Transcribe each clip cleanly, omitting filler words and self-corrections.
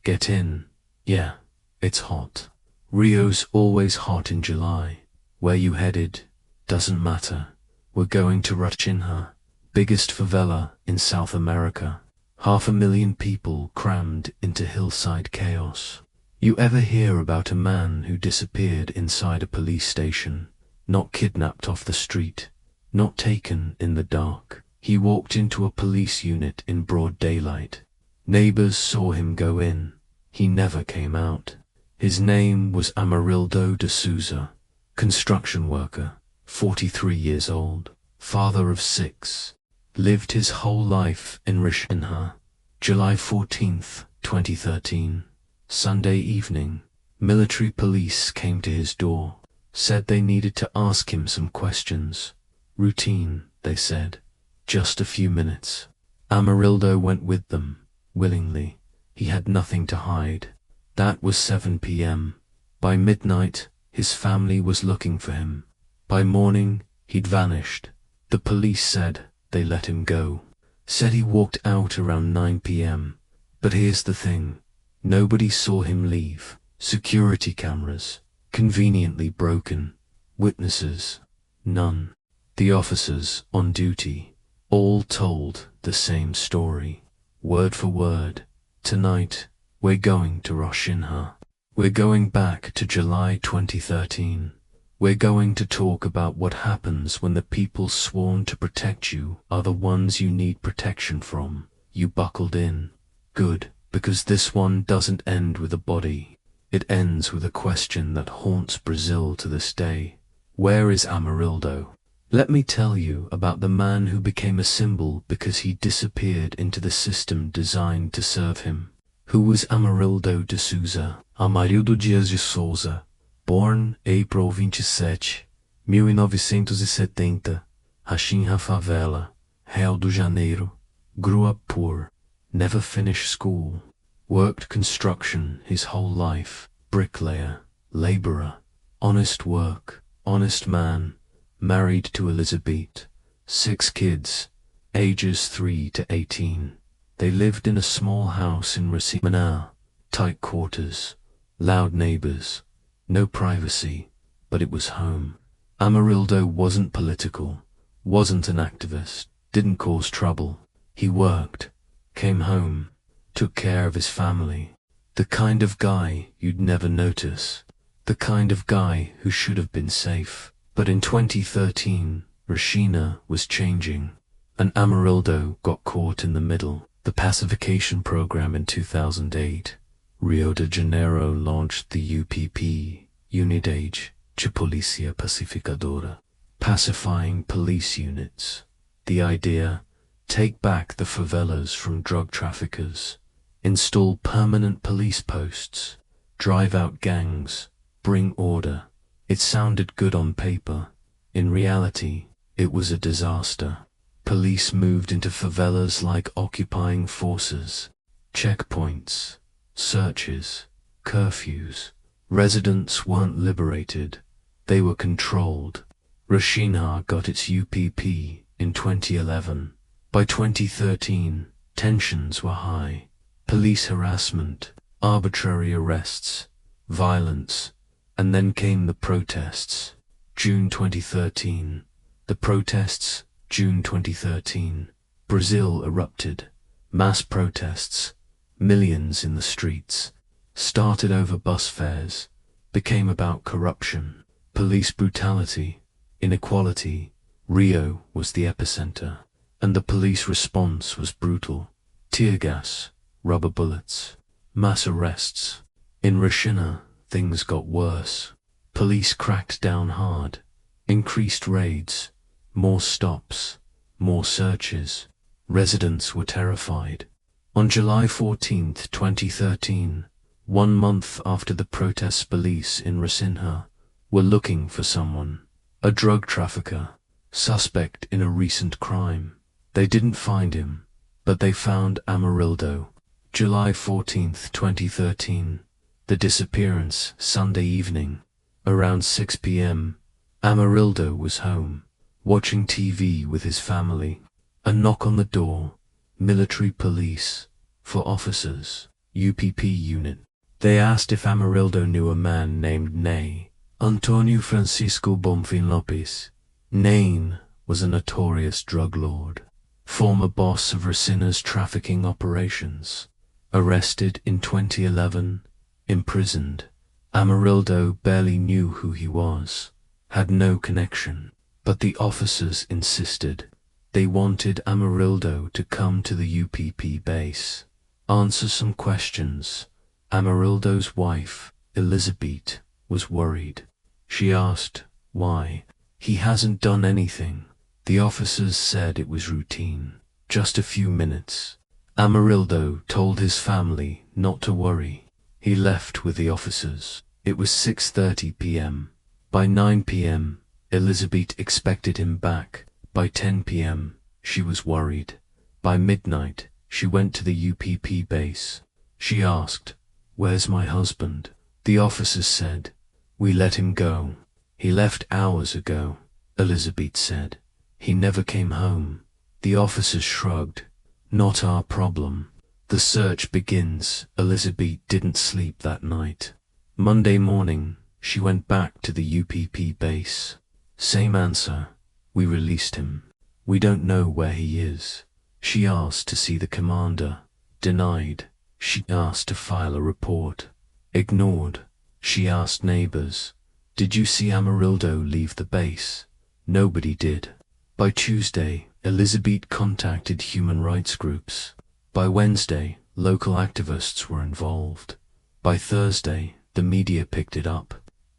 Get in. Yeah, it's hot. Rio's always hot in July. Where you headed? Doesn't matter. We're going to Rocinha, biggest favela in South America. 500,000 people crammed into hillside chaos. You ever hear about a man who disappeared inside a police station? Not kidnapped off the street, not taken in the dark. He walked into a police unit in broad daylight. Neighbors saw him go in. He never came out. His name was Amarildo de Souza, construction worker, 43 years old, father of 6. Lived his whole life in Rocinha. July 14th, 2013. Sunday evening, military police came to his door, said they needed to ask him some questions. Routine, they said. Just a few minutes. Amarildo went with them, willingly. He had nothing to hide. That was 7 p.m. By midnight, his family was looking for him. By morning, he'd vanished. The police said they let him go. Said he walked out around 9 p.m. But here's the thing. Nobody saw him leave. Security cameras, conveniently broken. Witnesses, none. The officers on duty, all told the same story, word for word. Tonight, we're going to Rocinha. We're going back to July 2013. We're going to talk about what happens when the people sworn to protect you are the ones you need protection from. You buckled in. Good, because this one doesn't end with a body. It ends with a question that haunts Brazil to this day. Where is Amarildo? Let me tell you about the man who became a symbol because he disappeared into the system designed to serve him. Who was Amarildo de Souza? Amarildo de Souza, born April 27, 1970, Rocinha favela, Rio de Janeiro. Grew up poor, never finished school. Worked construction his whole life, bricklayer, laborer. Honest work, honest man. Married to Elizabeth, 6 kids, ages 3 to 18. They lived in a small house in Rocinha, tight quarters, loud neighbors, no privacy, but it was home. Amarildo wasn't political, wasn't an activist, didn't cause trouble. He worked, came home, took care of his family. The kind of guy you'd never notice, the kind of guy who should have been safe. But in 2013, Rocinha was changing, and Amarildo got caught in the middle. The pacification program in 2008, Rio de Janeiro launched the UPP, Unidade de Polícia Pacificadora, pacifying police units. The idea, take back the favelas from drug traffickers, install permanent police posts, drive out gangs, bring order. It sounded good on paper. In reality, it was a disaster. Police moved into favelas like occupying forces. Checkpoints, searches, curfews. Residents weren't liberated. They were controlled. Rocinha got its UPP in 2011. By 2013, tensions were high. Police harassment, arbitrary arrests, violence. And then came the protests. June 2013. The protests, June 2013. Brazil erupted. Mass protests. Millions in the streets. Started over bus fares. Became about corruption. Police brutality. Inequality. Rio was the epicenter. And the police response was brutal. Tear gas. Rubber bullets. Mass arrests. In Rocinha, things got worse. Police cracked down hard. Increased raids. More stops. More searches. Residents were terrified. On July 14, 2013, 1 month after the protests, police in Rocinha were looking for someone. A drug trafficker. Suspect in a recent crime. They didn't find him, but they found Amarildo. July 14, 2013. The disappearance, Sunday evening, around 6 p.m. Amarildo was home, watching TV with his family. A knock on the door, military police, for officers. UPP unit. They asked if Amarildo knew a man named Ney, Antonio Francisco Bonfim Lopes. Nain was a notorious drug lord, former boss of Rocinha's trafficking operations. Arrested in 2011, imprisoned. Amarildo barely knew who he was, had no connection, but the officers insisted. They wanted Amarildo to come to the UPP base, answer some questions. Amarildo's wife, Elizabeth, was worried. She asked, why? He hasn't done anything. The officers said it was routine, just a few minutes. Amarildo told his family not to worry. He left with the officers. It was 6:30 p.m. By 9 p.m., Elizabeth expected him back. By 10 p.m., she was worried. By midnight, she went to the UPP base. She asked, "Where's my husband?" The officers said, "We let him go. He left hours ago," Elizabeth said. "He never came home." The officers shrugged. "Not our problem." The search begins. Elizabeth didn't sleep that night. Monday morning, she went back to the UPP base. Same answer. "We released him. We don't know where he is." She asked to see the commander. Denied. She asked to file a report. Ignored. She asked neighbors, "Did you see Amarildo leave the base?" Nobody did. By Tuesday, Elizabeth contacted human rights groups. By Wednesday, local activists were involved. By Thursday, the media picked it up,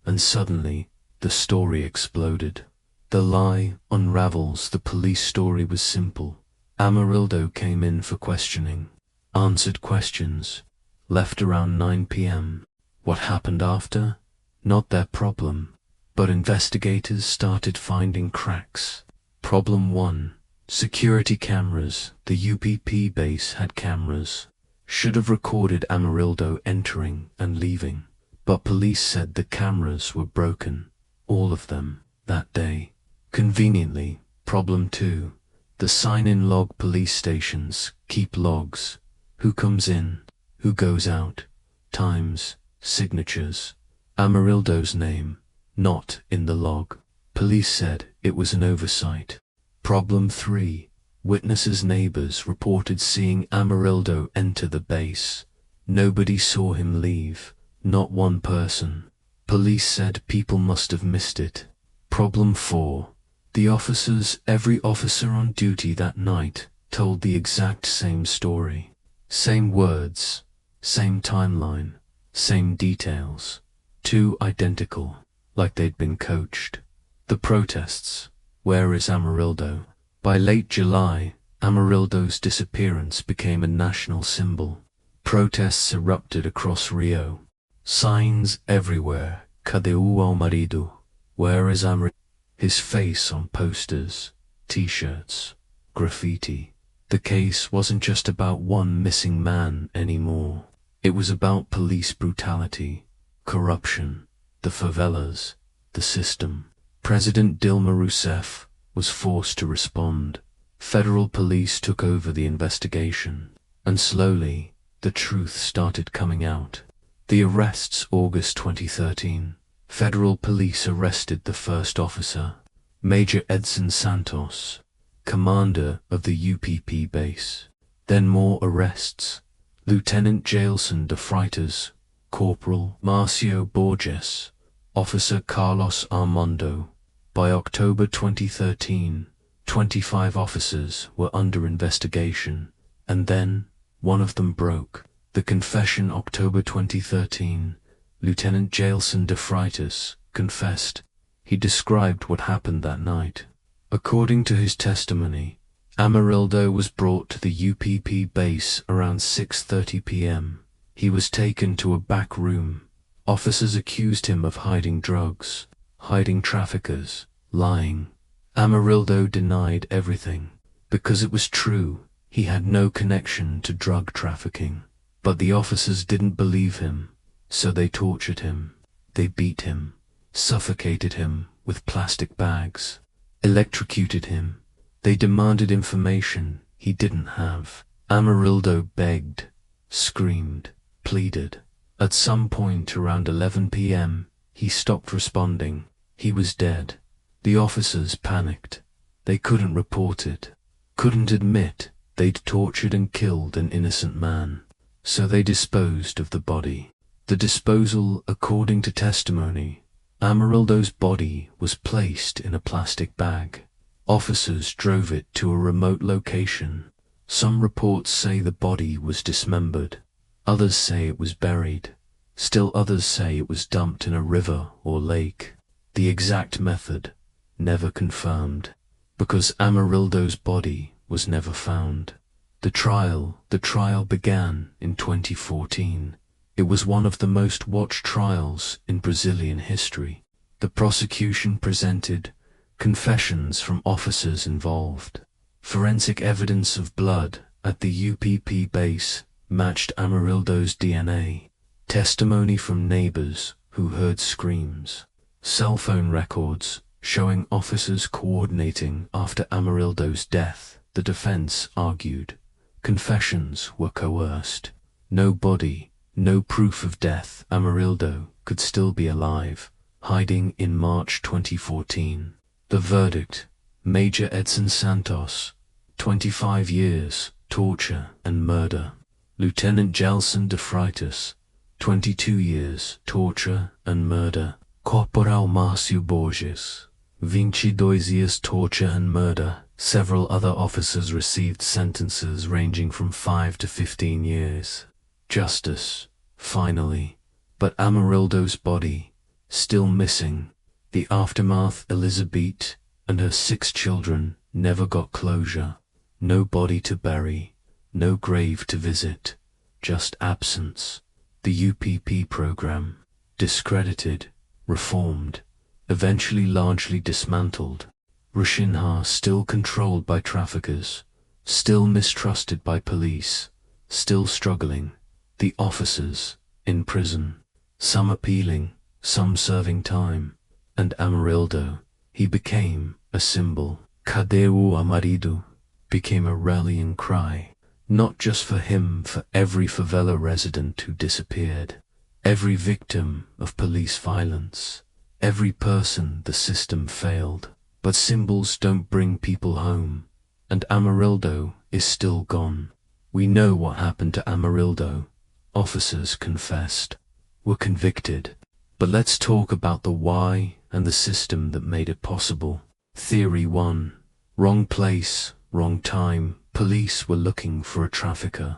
and suddenly, the story exploded. The lie unravels. The police story was simple. Amarildo came in for questioning, answered questions, left around 9 p.m. What happened after? Not their problem. But investigators started finding cracks. Problem 1. Security cameras. The UPP base had cameras. Should have recorded Amarildo entering and leaving. But police said the cameras were broken. All of them, that day. Conveniently, problem 2. The sign-in log. Police stations keep logs. Who comes in, who goes out, times, signatures. Amarildo's name, not in the log. Police said it was an oversight. Problem 3. Witnesses' neighbors reported seeing Amarildo enter the base. Nobody saw him leave, not one person. Police said people must have missed it. Problem 4. The officers, every officer on duty that night, told the exact same story. Same words, same timeline, same details. 2 identical, like they'd been coached. The protests. Where is Amarildo? By late July, Amarildo's disappearance became a national symbol. Protests erupted across Rio. Signs everywhere. Cadê o marido? Where is Amarildo? His face on posters, t-shirts, graffiti. The case wasn't just about one missing man anymore. It was about police brutality, corruption, the favelas, the system. President Dilma Rousseff was forced to respond. Federal police took over the investigation, and slowly, the truth started coming out. The arrests. August 2013. Federal police arrested the first officer, Major Edson Santos, commander of the UPP base. Then more arrests. Lieutenant Jailson de Freitas, Corporal Marcio Borges, Officer Carlos Armando. By October 2013, 25 officers were under investigation, and then one of them broke. The confession. October 2013. Lieutenant Jailson de Freitas confessed. He described what happened that night. According to his testimony, Amarildo was brought to the UPP base around 6:30 p.m. He was taken to a back room. Officers accused him of hiding drugs, hiding traffickers, lying. Amarildo denied everything. Because it was true, he had no connection to drug trafficking. But the officers didn't believe him. So they tortured him. They beat him, suffocated him with plastic bags, electrocuted him. They demanded information he didn't have. Amarildo begged, screamed, pleaded. At some point around 11 p.m., he stopped responding. He was dead. The officers panicked. They couldn't report it, couldn't admit they'd tortured and killed an innocent man. So they disposed of the body. The disposal, according to testimony, Amarildo's body was placed in a plastic bag. Officers drove it to a remote location. Some reports say the body was dismembered. Others say it was buried. Still others say it was dumped in a river or lake. The exact method never confirmed, because Amarildo's body was never found. The trial began in 2014. It was one of the most watched trials in Brazilian history. The prosecution presented confessions from officers involved. Forensic evidence of blood at the UPP base matched Amarildo's DNA. Testimony from neighbors who heard screams. Cell phone records showing officers coordinating after Amarildo's death. The defense argued confessions were coerced. No body, no proof of death. Amarildo could still be alive, hiding in March 2014. The verdict: Major Edson Santos, 25 years, torture and murder. Lieutenant Gelson de Freitas, 22 years, torture and murder. Corporal Márcio Borges, 22 years, torture and murder. Several other officers received sentences ranging from 5 to 15 years. Justice, finally. But Amarildo's body, still missing. The aftermath: Elizabeth and her 6 children never got closure. No body to bury, no grave to visit, just absence. The UPP program, discredited, reformed, eventually largely dismantled. Rocinha still controlled by traffickers, still mistrusted by police, still struggling. The officers in prison, some appealing, some serving time. And Amarildo, he became a symbol. Cadê o Amarildo became a rallying cry. Not just for him, for every favela resident who disappeared, every victim of police violence, every person the system failed. But symbols don't bring people home, and Amarildo is still gone. We know what happened to Amarildo. Officers confessed, were convicted. But let's talk about the why and the system that made it possible. Theory 1. Wrong place, wrong time. Police were looking for a trafficker.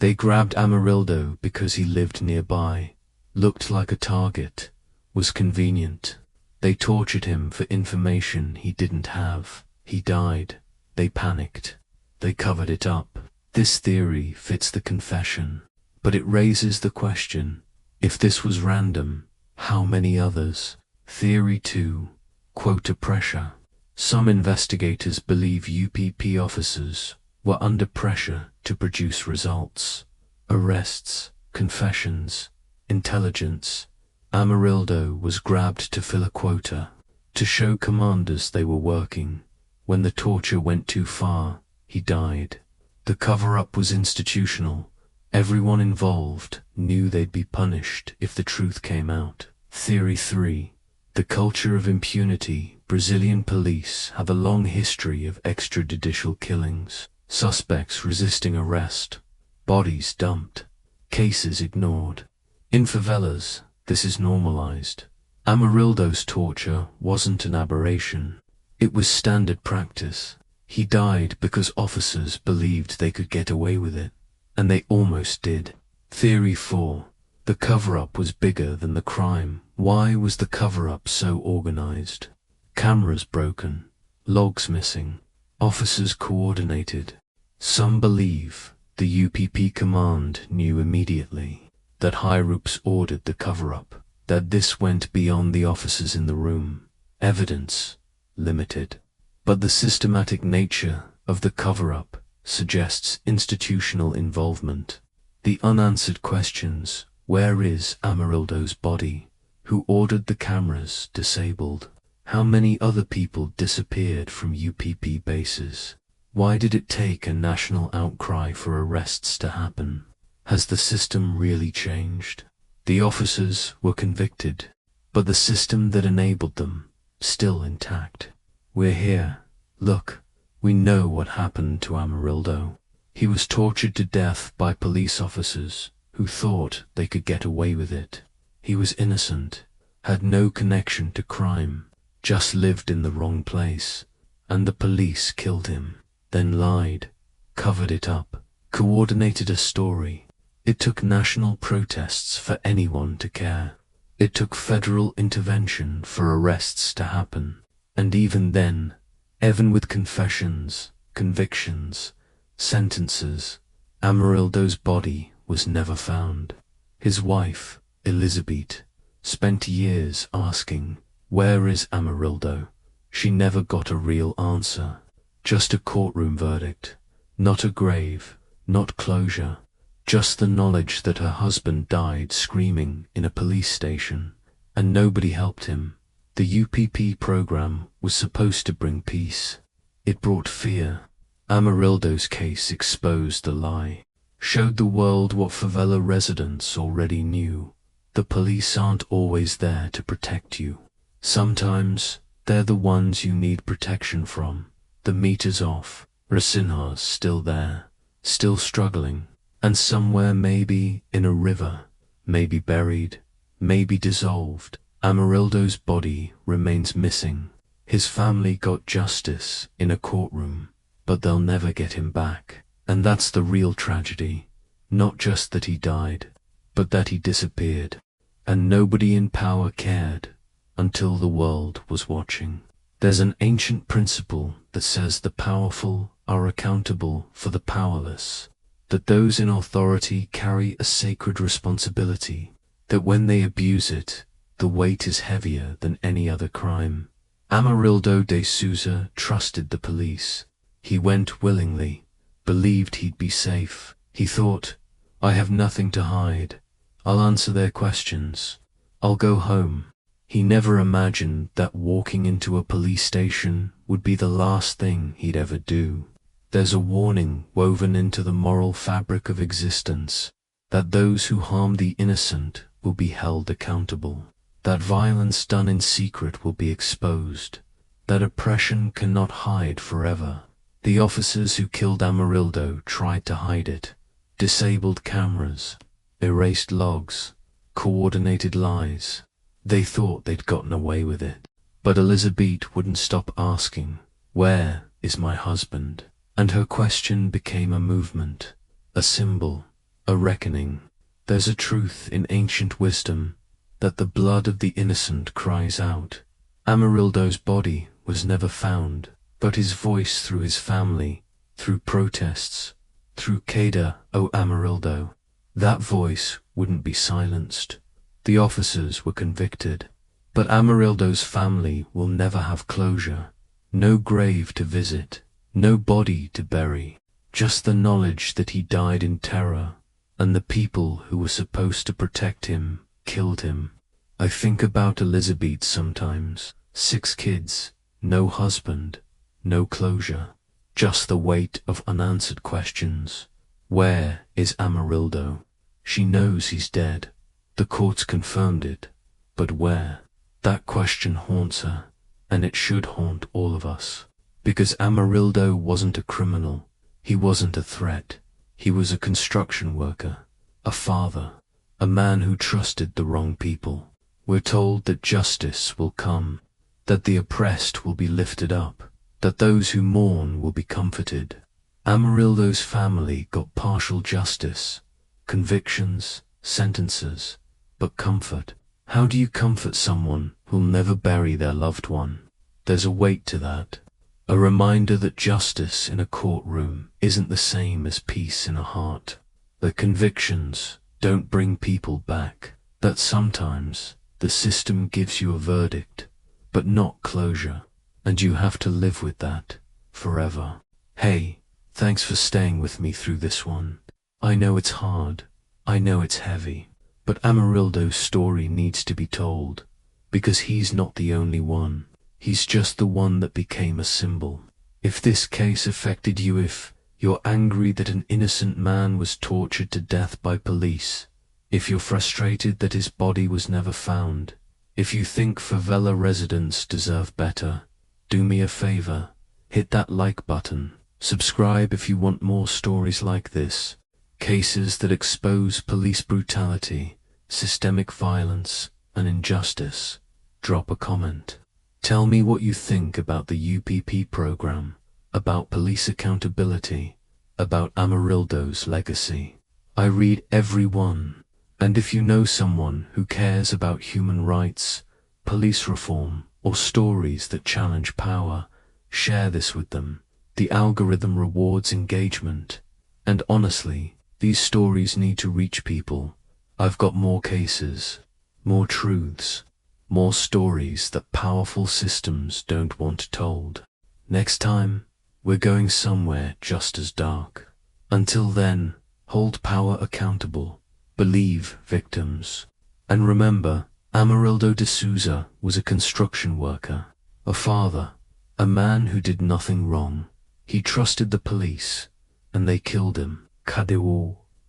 They grabbed Amarildo because he lived nearby, looked like a target, was convenient. They tortured him for information he didn't have. He died. They panicked. They covered it up. This theory fits the confession, but it raises the question: if this was random, how many others? Theory 2. Quota pressure. Some investigators believe UPP officers were under pressure to produce results. Arrests, confessions, intelligence. Amarildo was grabbed to fill a quota, to show commanders they were working. When the torture went too far, he died. The cover-up was institutional. Everyone involved knew they'd be punished if the truth came out. Theory 3. The culture of impunity. Brazilian police have a long history of extrajudicial killings. Suspects resisting arrest, bodies dumped, cases ignored. In favelas, this is normalized. Amarildo's torture wasn't an aberration. It was standard practice. He died because officers believed they could get away with it, and they almost did. Theory 4. The cover-up was bigger than the crime. Why was the cover-up so organized? Cameras broken, logs missing. Officers coordinated. Some believe the UPP command knew immediately, that higher-ups ordered the cover-up, that this went beyond the officers in the room. Evidence limited. But the systematic nature of the cover-up suggests institutional involvement. The unanswered questions: where is Amarildo's body? Who ordered the cameras disabled? How many other people disappeared from UPP bases? Why did it take a national outcry for arrests to happen? Has the system really changed? The officers were convicted, but the system that enabled them, still intact. We're here. Look, we know what happened to Amarildo. He was tortured to death by police officers who thought they could get away with it. He was innocent, had no connection to crime, just lived in the wrong place, and the police killed him, then lied, covered it up, coordinated a story. It took national protests for anyone to care. It took federal intervention for arrests to happen. And even then, even with confessions, convictions, sentences, Amarildo's body was never found. His wife, Elizabeth, spent years asking, "Where is Amarildo?" She never got a real answer, just a courtroom verdict, not a grave, not closure, just the knowledge that her husband died screaming in a police station, and nobody helped him. The UPP program was supposed to bring peace. It brought fear. Amarildo's case exposed the lie, showed the world what favela residents already knew. The police aren't always there to protect you. Sometimes they're the ones you need protection from. The meter's off. Rocinha's still there, still struggling, and somewhere maybe in a river, maybe buried, maybe dissolved, Amarildo's body remains missing. His family got justice in a courtroom, but they'll never get him back. And that's the real tragedy. Not just that he died, but that he disappeared. And nobody in power cared until the world was watching. There's an ancient principle that says the powerful are accountable for the powerless, that those in authority carry a sacred responsibility, that when they abuse it, the weight is heavier than any other crime. Amarildo de Souza trusted the police. He went willingly, believed he'd be safe. He thought, "I have nothing to hide. I'll answer their questions. I'll go home." He never imagined that walking into a police station would be the last thing he'd ever do. There's a warning woven into the moral fabric of existence, that those who harm the innocent will be held accountable, that violence done in secret will be exposed, that oppression cannot hide forever. The officers who killed Amarildo tried to hide it. Disabled cameras, erased logs, coordinated lies. They thought they'd gotten away with it. But Elizabeth wouldn't stop asking, "Where is my husband?" And her question became a movement, a symbol, a reckoning. There's a truth in ancient wisdom, that the blood of the innocent cries out. Amarildo's body was never found, but his voice through his family, through protests, through Queda o Amarildo. That voice wouldn't be silenced. The officers were convicted, but Amarildo's family will never have closure. No grave to visit, no body to bury, just the knowledge that he died in terror, and the people who were supposed to protect him killed him. I think about Elizabeth sometimes. 6 kids, no husband, no closure, just the weight of unanswered questions. Where is Amarildo? She knows he's dead. The courts confirmed it, but where? That question haunts her, and it should haunt all of us. Because Amarildo wasn't a criminal, he wasn't a threat. He was a construction worker, a father, a man who trusted the wrong people. We're told that justice will come, that the oppressed will be lifted up, that those who mourn will be comforted. Amarildo's family got partial justice, convictions, sentences, but comfort. How do you comfort someone who'll never bury their loved one? There's a weight to that. A reminder that justice in a courtroom isn't the same as peace in a heart. That convictions don't bring people back. That sometimes the system gives you a verdict, but not closure. And you have to live with that forever. Hey, thanks for staying with me through this one. I know it's hard. I know it's heavy. But Amarildo's story needs to be told, because he's not the only one. He's just the one that became a symbol. If this case affected you, if You're angry that an innocent man was tortured to death by police. If you're frustrated that his body was never found. If you think favela residents deserve better, do me a favor, hit that like button. Subscribe if you want more stories like this. Cases that expose police brutality, systemic violence, and injustice. Drop a comment. Tell me what you think about the UPP program, about police accountability, about Amarildo's legacy. I read every one. And if you know someone who cares about human rights, police reform, or stories that challenge power, share this with them. The algorithm rewards engagement. And honestly, these stories need to reach people. I've got more cases, more truths, more stories that powerful systems don't want told. Next time, we're going somewhere just as dark. Until then, hold power accountable. Believe victims. And remember, Amarildo de Souza was a construction worker, a father, a man who did nothing wrong. He trusted the police, and they killed him. Cadê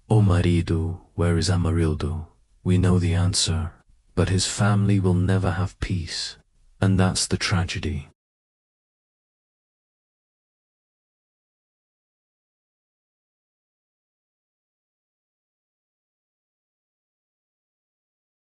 o marido? Where is Amarildo? We know the answer, but his family will never have peace. And that's the tragedy.